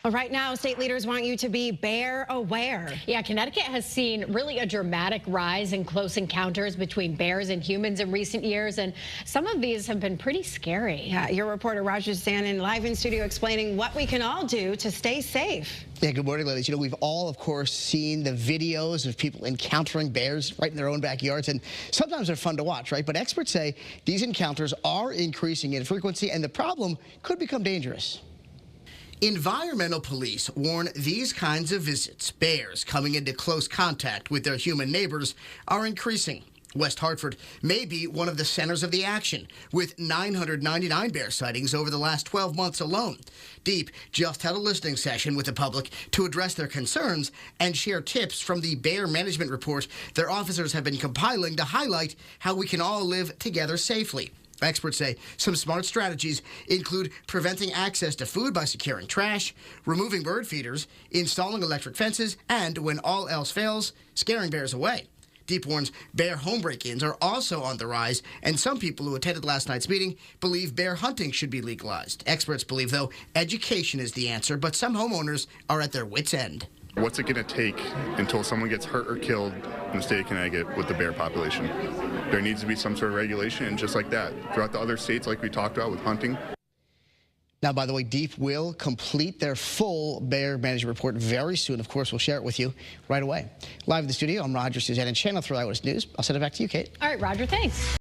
Well, right now, state leaders want you to be bear aware. Yeah, Connecticut has seen really a dramatic rise in close encounters between bears and humans in recent years, and some of these have been pretty scary. Yeah, your reporter Roger Stanton live in studio explaining what we can all do to stay safe. Yeah, good morning, ladies. You know, we've all, of course, seen the videos of people encountering bears right in their own backyards, and sometimes they're fun to watch, right? But experts say these encounters are increasing in frequency, and the problem could become dangerous. Environmental police warn these kinds of visits, bears coming into close contact with their human neighbors, are increasing. West Hartford may be one of the centers of the action, with 999 bear sightings over the last 12 months alone. Deep just had a listening session with the public to address their concerns and share tips from the bear management report their officers have been compiling to highlight how we can all live together safely. Experts say some smart strategies include preventing access to food by securing trash, removing bird feeders, installing electric fences, and, when all else fails, scaring bears away. Deep warns bear home break-ins are also on the rise, and some people who attended last night's meeting believe bear hunting should be legalized. Experts believe, though, education is the answer, but some homeowners are at their wits' end. What's it going to take until someone gets hurt or killed in the state of Connecticut with the bear population? There needs to be some sort of regulation, and just like that, throughout the other states like we talked about with hunting. Now, by the way, Deep will complete their full bear management report very soon. Of course, we'll share it with you right away. Live in the studio, I'm Roger, Suzanne, and Channel 3 Eyewitness News. I'll send it back to you, Kate. All right, Roger, thanks.